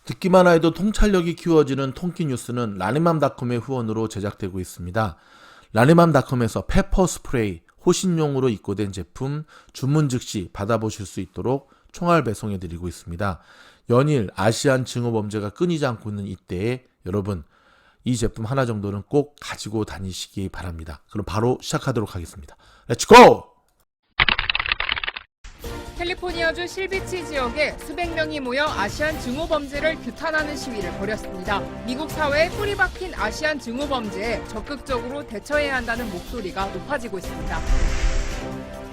듣기만 해도 통찰력이 키워지는 통키뉴스는 라니맘닷컴의 후원으로 제작되고 있습니다. 라니맘닷컴에서 페퍼 스프레이, 호신용으로 입고된 제품 주문 즉시 받아보실 수 있도록 총알 배송해드리고 있습니다. 연일 아시안 증오 범죄가 끊이지 않고 있는 이때에 여러분 이 제품 하나 정도는 꼭 가지고 다니시기 바랍니다. 그럼 바로 시작하도록 하겠습니다. 렛츠고! 캘리포니아주 실비치 지역에 수백 명이 모여 아시안 증오 범죄를 규탄하는 시위를 벌였습니다. 미국 사회에 뿌리 박힌 아시안 증오 범죄에 적극적으로 대처해야 한다는 목소리가 높아지고 있습니다.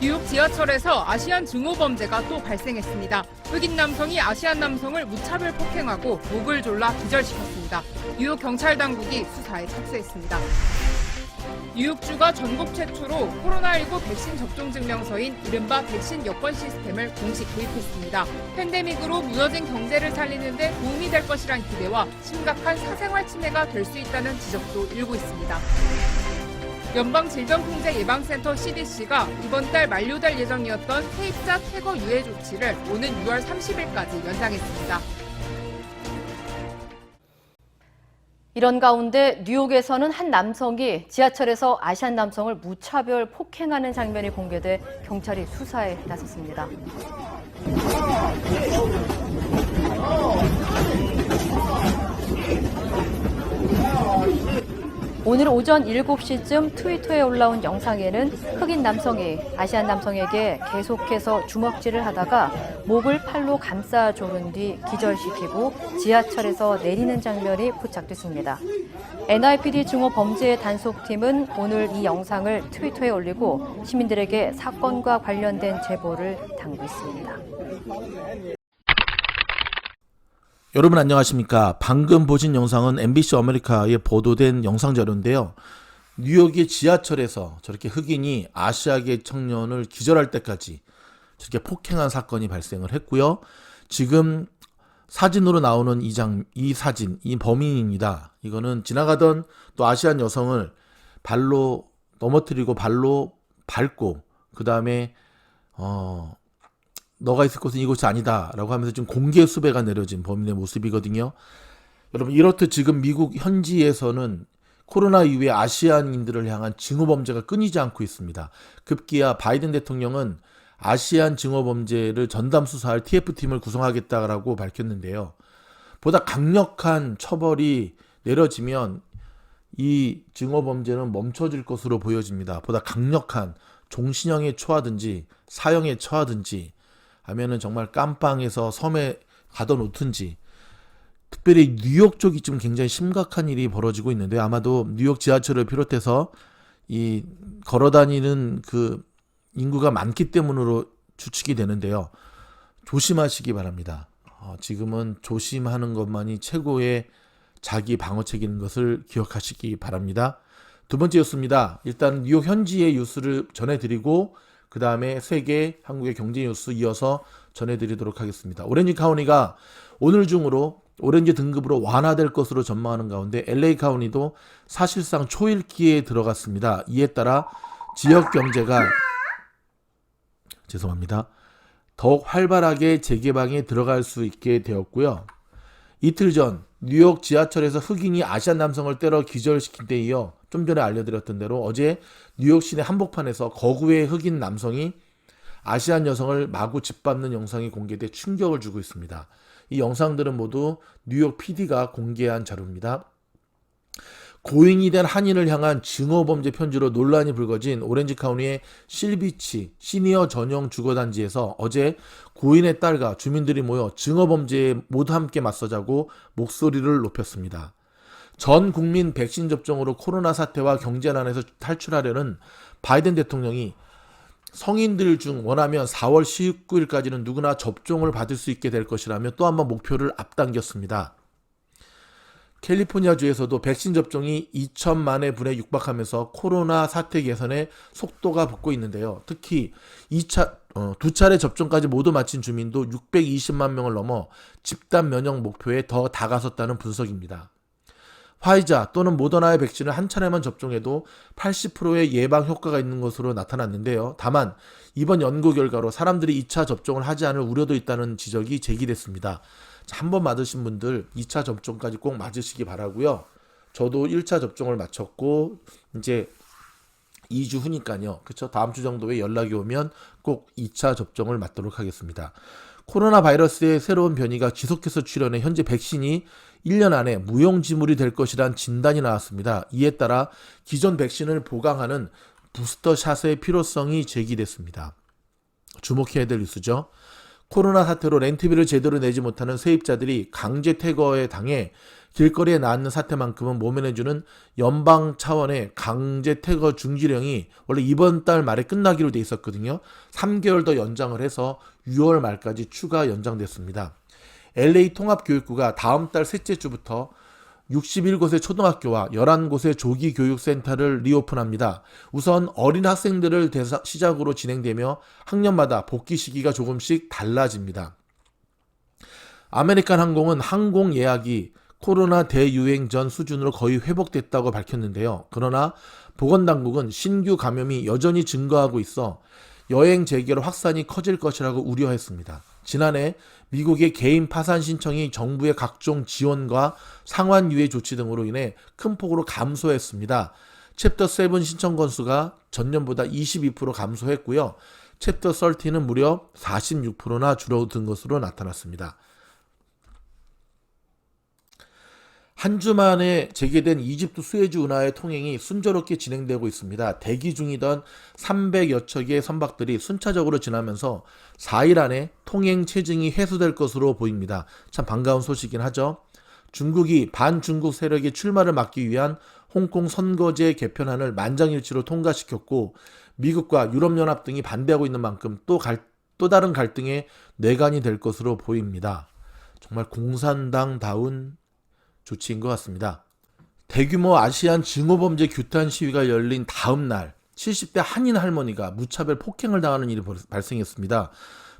뉴욕 지하철에서 아시안 증오 범죄가 또 발생했습니다. 흑인 남성이 아시안 남성을 무차별 폭행하고 목을 졸라 기절시켰습니다. 뉴욕 경찰 당국이 수사에 착수했습니다. 뉴욕주가 전국 최초로 코로나19 백신 접종 증명서인 이른바 백신 여권 시스템을 공식 도입했습니다. 팬데믹으로 무너진 경제를 살리는 데 도움이 될 것이란 기대와 심각한 사생활 침해가 될 수 있다는 지적도 일고 있습니다. 연방질병통제예방센터 CDC가 이번 달 만료될 예정이었던 세입자 퇴거 유예 조치를 오는 6월 30일까지 연장했습니다. 이런 가운데 뉴욕에서는 한 남성이 지하철에서 아시안 남성을 무차별 폭행하는 장면이 공개돼 경찰이 수사에 나섰습니다. 오늘 오전 7시쯤 트위터에 올라온 영상에는 흑인 남성이 아시안 남성에게 계속해서 주먹질을 하다가 목을 팔로 감싸 조른 뒤 기절시키고 지하철에서 내리는 장면이 포착됐습니다. NYPD 증오 범죄 단속팀은 오늘 이 영상을 트위터에 올리고 시민들에게 사건과 관련된 제보를 당부했습니다. 여러분 안녕하십니까. 방금 보신 영상은 MBC 아메리카에 보도된 영상 자료인데요. 뉴욕의 지하철에서 저렇게 흑인이 아시아계 청년을 기절할 때까지 저렇게 폭행한 사건이 발생을 했고요. 지금 사진으로 나오는 이 사진, 이 범인입니다. 이거는 지나가던 또 아시안 여성을 발로 넘어뜨리고 발로 밟고 그 다음에 너가 있을 곳은 이곳이 아니다 라고 하면서 지금 공개 수배가 내려진 범인의 모습이거든요. 여러분 이렇듯 지금 미국 현지에서는 코로나 이후에 아시안인들을 향한 증오 범죄가 끊이지 않고 있습니다. 급기야 바이든 대통령은 아시안 증오 범죄를 전담 수사할 TF팀을 구성하겠다라고 밝혔는데요. 보다 강력한 처벌이 내려지면 이 증오 범죄는 멈춰질 것으로 보여집니다. 보다 강력한 종신형에 처하든지 사형에 처하든지 하면은 정말 깜빵에서 섬에 가둬놓든지, 특별히 뉴욕 쪽이 좀 굉장히 심각한 일이 벌어지고 있는데 아마도 뉴욕 지하철을 비롯해서 이 걸어다니는 그 인구가 많기 때문으로 추측이 되는데요. 조심하시기 바랍니다. 지금은 조심하는 것만이 최고의 자기 방어책인 것을 기억하시기 바랍니다. 두 번째 뉴스입니다. 일단 뉴욕 현지의 뉴스를 전해드리고 그 다음에 세계, 한국의 경제 뉴스 이어서 전해드리도록 하겠습니다. 오렌지 카운티가 오늘 중으로 오렌지 등급으로 완화될 것으로 전망하는 가운데 LA 카운티도 사실상 초읽기에 들어갔습니다. 이에 따라 지역 경제가 더욱 활발하게 재개방에 들어갈 수 있게 되었고요. 이틀 전 뉴욕 지하철에서 흑인이 아시안 남성을 때려 기절시킨 데 이어 좀 전에 알려드렸던 대로 어제 뉴욕 시내 한복판에서 거구의 흑인 남성이 아시안 여성을 마구 짓밟는 영상이 공개돼 충격을 주고 있습니다. 이 영상들은 모두 뉴욕 PD가 공개한 자료입니다. 고인이 된 한인을 향한 증오범죄 편지로 논란이 불거진 오렌지 카운티의 실비치 시니어 전용 주거단지에서 어제 고인의 딸과 주민들이 모여 증오범죄에 모두 함께 맞서자고 목소리를 높였습니다. 전 국민 백신 접종으로 코로나 사태와 경제난에서 탈출하려는 바이든 대통령이 성인들 중 원하면 4월 19일까지는 누구나 접종을 받을 수 있게 될 것이라며 또 한 번 목표를 앞당겼습니다. 캘리포니아주에서도 백신 접종이 2천만의 분에 육박하면서 코로나 사태 개선에 속도가 붙고 있는데요. 특히 두 차례 접종까지 모두 마친 주민도 620만 명을 넘어 집단 면역 목표에 더 다가섰다는 분석입니다. 화이자 또는 모더나의 백신을 한 차례만 접종해도 80%의 예방 효과가 있는 것으로 나타났는데요. 다만 이번 연구 결과로 사람들이 2차 접종을 하지 않을 우려도 있다는 지적이 제기됐습니다. 한 번 맞으신 분들 2차 접종까지 꼭 맞으시기 바라고요. 저도 1차 접종을 마쳤고 이제 2주 후니까요. 그렇죠? 다음 주 정도에 연락이 오면 꼭 2차 접종을 맞도록 하겠습니다. 코로나 바이러스의 새로운 변이가 지속해서 출현해 현재 백신이 1년 안에 무용지물이 될 것이란 진단이 나왔습니다. 이에 따라 기존 백신을 보강하는 부스터샷의 필요성이 제기됐습니다. 주목해야 될 뉴스죠. 코로나 사태로 렌트비를 제대로 내지 못하는 세입자들이 강제 퇴거에 당해 길거리에 나앉는 사태만큼은 모면해주는 연방 차원의 강제 퇴거 중지령이 원래 이번 달 말에 끝나기로 돼 있었거든요. 3개월 더 연장을 해서 6월 말까지 추가 연장됐습니다. LA 통합교육부가 다음 달 셋째 주부터 61곳의 초등학교와 11곳의 조기교육센터를 리오픈합니다. 우선 어린 학생들을 시작으로 진행되며 학년마다 복귀 시기가 조금씩 달라집니다. 아메리칸 항공은 항공 예약이 코로나 대유행 전 수준으로 거의 회복됐다고 밝혔는데요. 그러나 보건당국은 신규 감염이 여전히 증가하고 있어 여행 재개로 확산이 커질 것이라고 우려했습니다. 지난해 미국의 개인 파산 신청이 정부의 각종 지원과 상환 유예 조치 등으로 인해 큰 폭으로 감소했습니다. 챕터 7 신청 건수가 전년보다 22% 감소했고요. 챕터 13는 무려 46%나 줄어든 것으로 나타났습니다. 한 주 만에 재개된 이집트 수에즈 운하의 통행이 순조롭게 진행되고 있습니다. 대기 중이던 300여 척의 선박들이 순차적으로 지나면서 4일 안에 통행 체증이 해소될 것으로 보입니다. 참 반가운 소식이긴 하죠. 중국이 반중국 세력의 출마를 막기 위한 홍콩 선거제 개편안을 만장일치로 통과시켰고 미국과 유럽연합 등이 반대하고 있는 만큼 또 다른 갈등의 뇌관이 될 것으로 보입니다. 정말 공산당다운 조치인 것 같습니다. 대규모 아시안 증오범죄 규탄 시위가 열린 다음 날 70대 한인 할머니가 무차별 폭행을 당하는 일이 발생했습니다.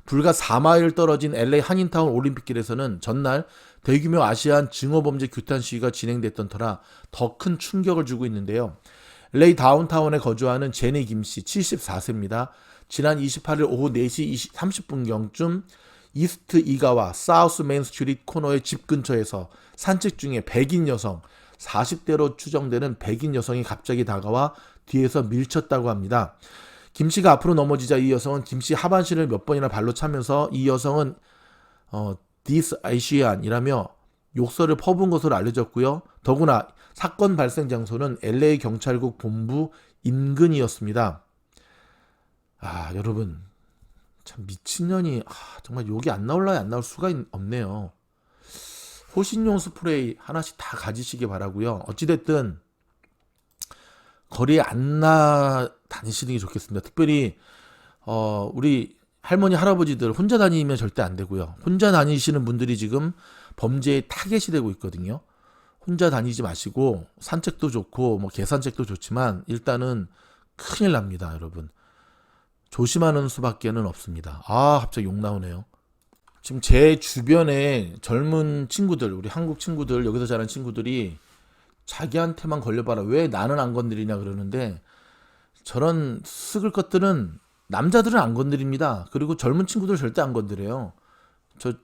불과 4마일 떨어진 LA 한인타운 올림픽길에서는 전날 대규모 아시안 증오범죄 규탄 시위가 진행됐던 터라 더 큰 충격을 주고 있는데요. LA 다운타운에 거주하는 제니 김씨 74세입니다. 지난 28일 오후 4시 30분경쯤 이스트 이가와 사우스 메인 스트리트 코너의 집 근처에서 산책 중에 백인 여성, 40대로 추정되는 백인 여성이 갑자기 다가와 뒤에서 밀쳤다고 합니다. 김씨가 앞으로 넘어지자 이 여성은 김씨 하반신을 몇 번이나 발로 차면서 이 여성은 This Asian이라며 욕설을 퍼부은 것으로 알려졌고요. 더구나 사건 발생 장소는 LA 경찰국 본부 인근이었습니다. 여러분 참 미친년이 정말 욕이 안 나올라야 안 나올 수가 없네요. 호신용 스프레이 하나씩 다 가지시기 바라고요. 어찌됐든 거리에 안 다니시는 게 좋겠습니다. 특별히 우리 할머니 할아버지들 혼자 다니면 절대 안 되고요. 혼자 다니시는 분들이 지금 범죄의 타겟이 되고 있거든요. 혼자 다니지 마시고 산책도 좋고 뭐 개산책도 좋지만 일단은 큰일 납니다, 여러분. 조심하는 수밖에는 없습니다. 갑자기 욕 나오네요. 지금 제 주변에 젊은 친구들, 우리 한국 친구들, 여기서 자란 친구들이 자기한테만 걸려봐라. 왜 나는 안 건드리냐 그러는데 저런 쓱을 것들은 남자들은 안 건드립니다. 그리고 젊은 친구들 절대 안 건드려요. 저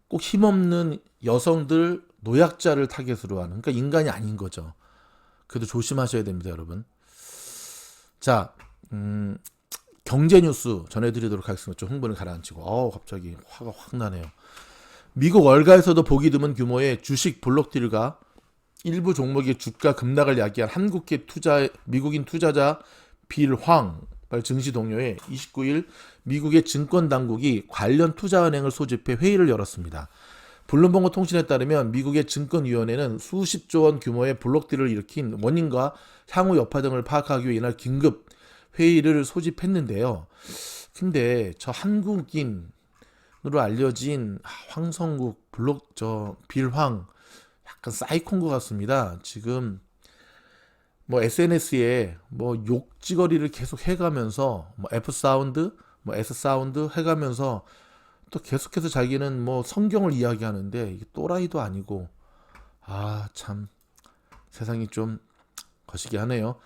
꼭 힘없는 여성들, 노약자를 타겟으로 하는, 그러니까 인간이 아닌 거죠. 그래도 조심하셔야 됩니다, 여러분. 자, 경제 뉴스 전해드리도록 하겠습니다. 좀 흥분을 가라앉히고. 갑자기 화가 확 나네요. 미국 월가에서도 보기 드문 규모의 주식 블록딜과 일부 종목의 주가 급락을 야기한 한국계 미국인 투자자 빌 황발 증시 동료에 29일 미국의 증권당국이 관련 투자은행을 소집해 회의를 열었습니다. 블룸버그 통신에 따르면 미국의 증권위원회는 수십조 원 규모의 블록딜을 일으킨 원인과 향후 여파 등을 파악하기 위해 이날 긴급 회의를 소집했는데요. 근데 저 한국인으로 알려진 황성국 빌황 약간 사이코인 것 같습니다. 지금 뭐 SNS에 뭐 욕지거리를 계속 해가면서 뭐 F 사운드, 뭐 S 사운드 해가면서 또 계속해서 자기는 뭐 성경을 이야기하는데 이게 또라이도 아니고 참 세상이 좀 거시기 하네요.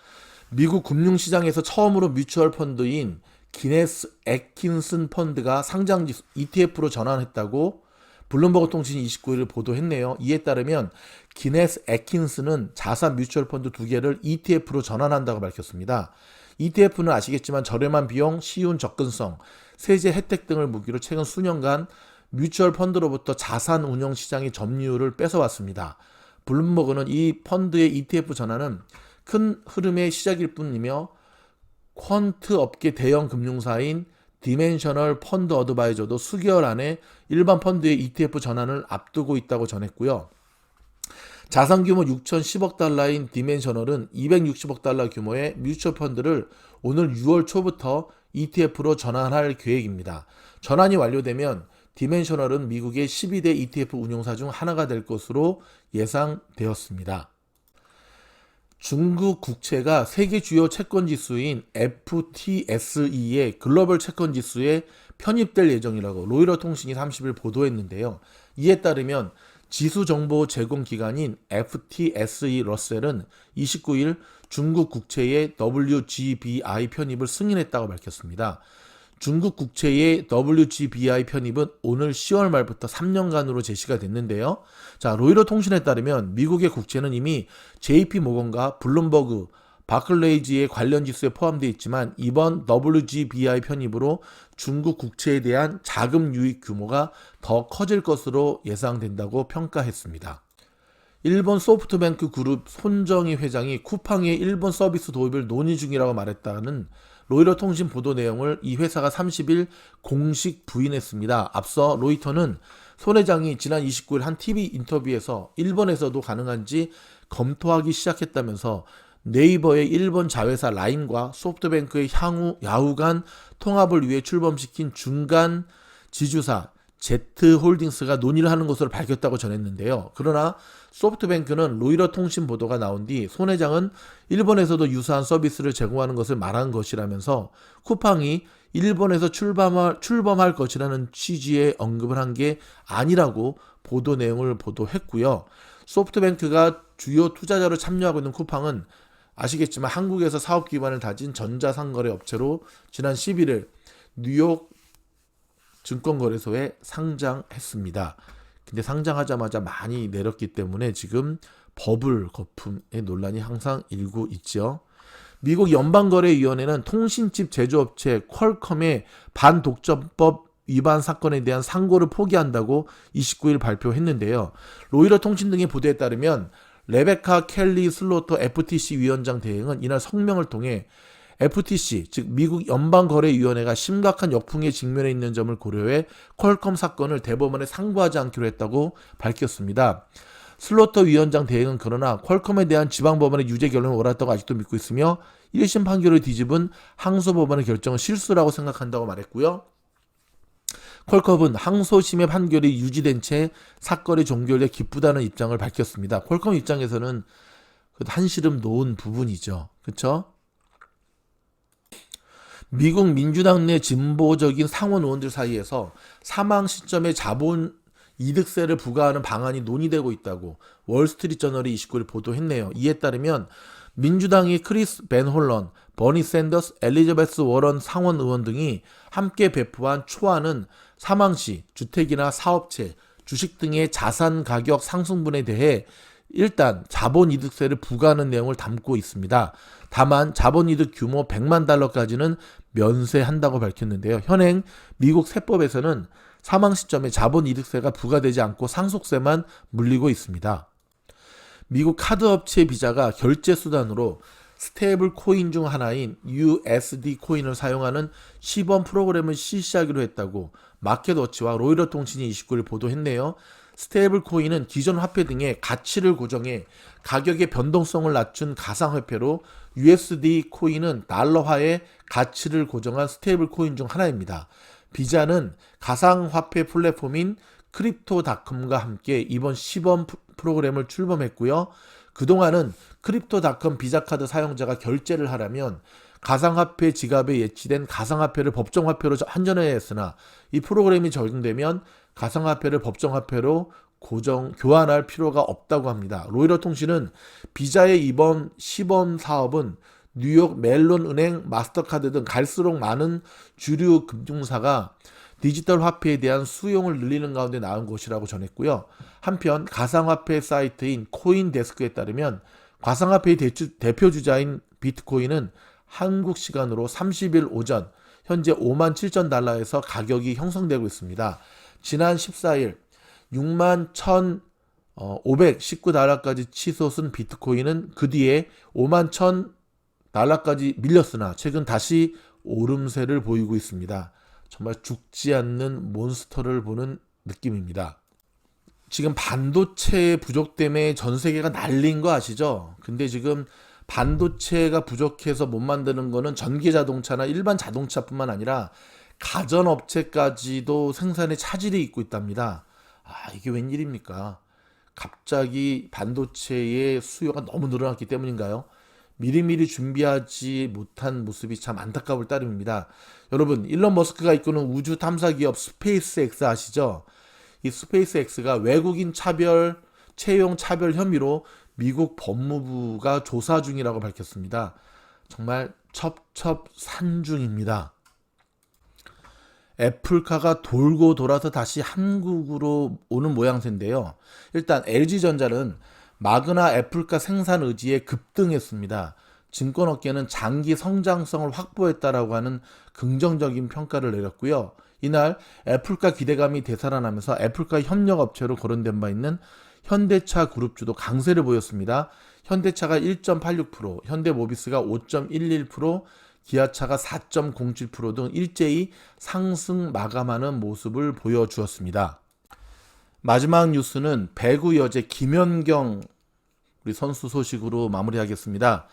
미국 금융시장에서 처음으로 뮤추얼 펀드인 기네스 애킨슨 펀드가 상장 ETF로 전환했다고 블룸버그 통신이 29일 보도했네요. 이에 따르면 기네스 애킨스는 자산 뮤추얼 펀드 2개를 ETF로 전환한다고 밝혔습니다. ETF는 아시겠지만 저렴한 비용, 쉬운 접근성, 세제 혜택 등을 무기로 최근 수년간 뮤추얼 펀드로부터 자산 운용 시장의 점유율을 뺏어왔습니다. 블룸버그는 이 펀드의 ETF 전환은 큰 흐름의 시작일 뿐이며 퀀트 업계 대형 금융사인 디멘셔널 펀드 어드바이저도 수개월 안에 일반 펀드의 ETF 전환을 앞두고 있다고 전했고요. 자산 규모 6,010억 달러인 디멘셔널은 260억 달러 규모의 뮤추얼 펀드를 오늘 6월 초부터 ETF로 전환할 계획입니다. 전환이 완료되면 디멘셔널은 미국의 12대 ETF 운용사 중 하나가 될 것으로 예상되었습니다. 중국 국채가 세계 주요 채권 지수인 FTSE의 글로벌 채권 지수에 편입될 예정이라고 로이터 통신이 30일 보도했는데요. 이에 따르면 지수 정보 제공 기관인 FTSE 러셀은 29일 중국 국채의 WGBI 편입을 승인했다고 밝혔습니다. 중국 국채의 WGBI 편입은 오늘 10월 말부터 3년간으로 제시가 됐는데요. 자, 로이터 통신에 따르면 미국의 국채는 이미 JP모건과 블룸버그, 바클레이지의 관련 지수에 포함되어 있지만 이번 WGBI 편입으로 중국 국채에 대한 자금 유입 규모가 더 커질 것으로 예상된다고 평가했습니다. 일본 소프트뱅크 그룹 손정희 회장이 쿠팡의 일본 서비스 도입을 논의 중이라고 말했다는 로이터 통신 보도 내용을 이 회사가 30일 공식 부인했습니다. 앞서 로이터는 손 회장이 지난 29일 한 TV 인터뷰에서 일본에서도 가능한지 검토하기 시작했다면서 네이버의 일본 자회사 라인과 소프트뱅크의 야후 간 통합을 위해 출범시킨 중간 지주사 Z홀딩스가 논의를 하는 것으로 밝혔다고 전했는데요. 그러나 소프트뱅크는 로이터 통신 보도가 나온 뒤 손 회장은 일본에서도 유사한 서비스를 제공하는 것을 말한 것이라면서 쿠팡이 일본에서 출범할 것이라는 취지의 언급을 한 게 아니라고 보도 내용을 보도했고요. 소프트뱅크가 주요 투자자로 참여하고 있는 쿠팡은 아시겠지만 한국에서 사업 기반을 다진 전자상거래 업체로 지난 11일 뉴욕 증권거래소에 상장했습니다. 근데 상장하자마자 많이 내렸기 때문에 지금 버블 거품의 논란이 항상 일고 있죠. 미국 연방거래위원회는 통신칩 제조업체 퀄컴의 반독점법 위반 사건에 대한 상고를 포기한다고 29일 발표했는데요. 로이터 통신 등의 보도에 따르면 레베카 켈리 슬로터 FTC 위원장 대행은 이날 성명을 통해 FTC, 즉 미국 연방거래위원회가 심각한 역풍에 직면해 있는 점을 고려해 퀄컴 사건을 대법원에 상고하지 않기로 했다고 밝혔습니다. 슬로터 위원장 대행은 그러나 퀄컴에 대한 지방법원의 유죄 결론을 옳았다고 아직도 믿고 있으며 1심 판결을 뒤집은 항소법원의 결정은 실수라고 생각한다고 말했고요. 퀄컴은 항소심의 판결이 유지된 채 사건이 종결돼 기쁘다는 입장을 밝혔습니다. 퀄컴 입장에서는 한시름 놓은 부분이죠. 그렇죠? 미국 민주당 내 진보적인 상원 의원들 사이에서 사망 시점에 자본 이득세를 부과하는 방안이 논의되고 있다고 월스트리트저널이 29일 보도했네요. 이에 따르면 민주당의 크리스 벤 홀런, 버니 샌더스, 엘리자베스 워런 상원 의원 등이 함께 배포한 초안은 사망 시 주택이나 사업체, 주식 등의 자산 가격 상승분에 대해 일단 자본이득세를 부과하는 내용을 담고 있습니다. 다만 자본이득 규모 100만 달러까지는 면세한다고 밝혔는데요. 현행 미국 세법에서는 사망 시점에 자본이득세가 부과되지 않고 상속세만 물리고 있습니다. 미국 카드업체 비자가 결제 수단으로 스테이블 코인 중 하나인 USD 코인을 사용하는 시범 프로그램을 실시하기로 했다고 마켓워치와 로이터 통신이 29일 보도했네요. 스테이블 코인은 기존 화폐 등의 가치를 고정해 가격의 변동성을 낮춘 가상화폐로 USD 코인은 달러화의 가치를 고정한 스테이블 코인 중 하나입니다. 비자는 가상화폐 플랫폼인 크립토닷컴과 함께 이번 시범 프로그램을 출범했고요. 그동안은 크립토닷컴 비자카드 사용자가 결제를 하려면 가상화폐 지갑에 예치된 가상화폐를 법정화폐로 환전해야 했으나 이 프로그램이 적용되면 가상화폐를 법정화폐로 교환할 필요가 없다고 합니다. 로이터 통신은 비자의 이번 시범 사업은 뉴욕 멜론 은행, 마스터카드 등 갈수록 많은 주류 금융사가 디지털 화폐에 대한 수용을 늘리는 가운데 나온 것이라고 전했고요. 한편 가상화폐 사이트인 코인데스크에 따르면 가상화폐의 대표 주자인 비트코인은 한국 시간으로 30일 오전 현재 57,000달러에서 가격이 형성되고 있습니다. 지난 14일 61,519달러까지 치솟은 비트코인은 그 뒤에 51,000달러까지 밀렸으나 최근 다시 오름세를 보이고 있습니다. 정말 죽지 않는 몬스터를 보는 느낌입니다. 지금 반도체 부족 때문에 전 세계가 난리인 거 아시죠? 근데 지금 반도체가 부족해서 못 만드는 거는 전기 자동차나 일반 자동차뿐만 아니라 가전업체까지도 생산에 차질이 있고 있답니다. 이게 웬일입니까? 갑자기 반도체의 수요가 너무 늘어났기 때문인가요? 미리미리 준비하지 못한 모습이 참 안타까울 따름입니다. 여러분, 일론 머스크가 이끄는 우주 탐사 기업 스페이스X 아시죠? 이 스페이스X가 외국인 채용 차별 혐의로 미국 법무부가 조사 중이라고 밝혔습니다. 정말 첩첩산중입니다. 애플카가 돌고 돌아서 다시 한국으로 오는 모양새인데요. 일단 LG전자는 마그나 애플카 생산 의지에 급등했습니다. 증권업계는 장기 성장성을 확보했다라고 하는 긍정적인 평가를 내렸고요. 이날 애플카 기대감이 되살아나면서 애플카 협력업체로 거론된 바 있는 현대차 그룹주도 강세를 보였습니다. 현대차가 1.86%, 현대모비스가 5.11%, 기아차가 4.07% 등 일제히 상승 마감하는 모습을 보여주었습니다. 마지막 뉴스는 배구 여제 김연경 우리 선수 소식으로 마무리하겠습니다.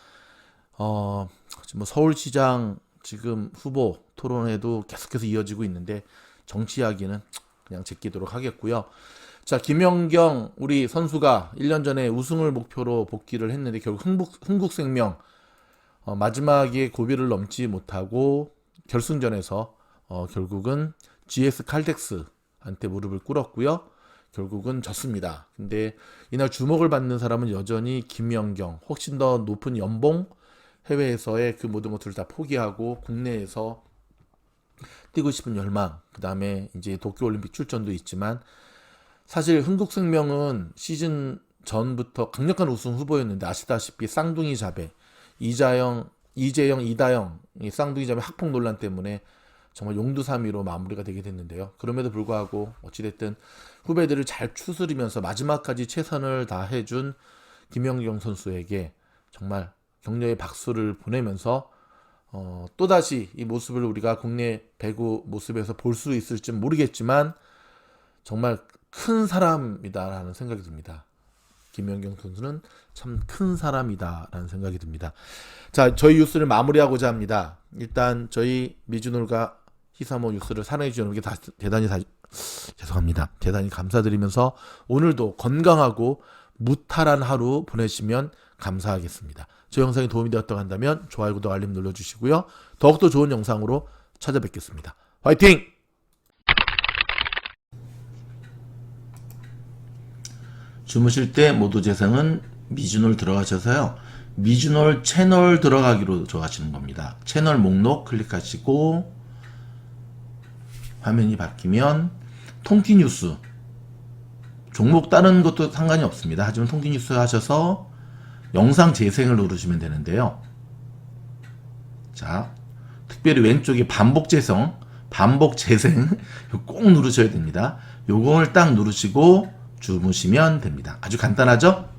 지금 서울시장 지금 후보 토론회도 계속해서 이어지고 있는데 정치 이야기는 그냥 제끼도록 하겠고요. 자, 김연경 우리 선수가 1년 전에 우승을 목표로 복귀를 했는데 결국 흥국생명 마지막에 고비를 넘지 못하고 결승전에서 결국은 GS 칼텍스한테 무릎을 꿇었고요. 결국은 졌습니다. 근데 이날 주목을 받는 사람은 여전히 김연경. 훨씬 더 높은 연봉, 해외에서의 그 모든 것들을 다 포기하고 국내에서 뛰고 싶은 열망, 그 다음에 이제 도쿄올림픽 출전도 있지만 사실 흥국생명은 시즌 전부터 강력한 우승 후보였는데 아시다시피 쌍둥이 자배, 이재영, 이다영 이 쌍둥이 자매 학폭 논란 때문에 정말 용두사미로 마무리가 되게 됐는데요. 그럼에도 불구하고 어찌됐든 후배들을 잘 추스리면서 마지막까지 최선을 다해준 김연경 선수에게 정말 격려의 박수를 보내면서 또다시 이 모습을 우리가 국내 배구 모습에서 볼 수 있을지 모르겠지만 정말 큰 사람이다라는 생각이 듭니다. 김연경 선수는 참 큰 사람이다라는 생각이 듭니다. 자, 저희 뉴스를 마무리하고자 합니다. 일단 저희 미주놀과 히사모 뉴스를 사랑해 주신 여러분께 대단히 감사드리면서 오늘도 건강하고 무탈한 하루 보내시면 감사하겠습니다. 저 영상이 도움이 되었다고 한다면 좋아요, 구독, 알림 눌러주시고요. 더욱더 좋은 영상으로 찾아뵙겠습니다. 화이팅! 주무실 때 모두 재생은 미주놀 들어가셔서요. 미주놀 채널 들어가기로 정하시는 겁니다. 채널 목록 클릭하시고 화면이 바뀌면 통키뉴스 종목 다른 것도 상관이 없습니다. 하지만 통키뉴스 하셔서 영상 재생을 누르시면 되는데요. 자, 특별히 왼쪽에 반복 재생 꼭 누르셔야 됩니다. 요걸 딱 누르시고 주무시면 됩니다. 아주 간단하죠?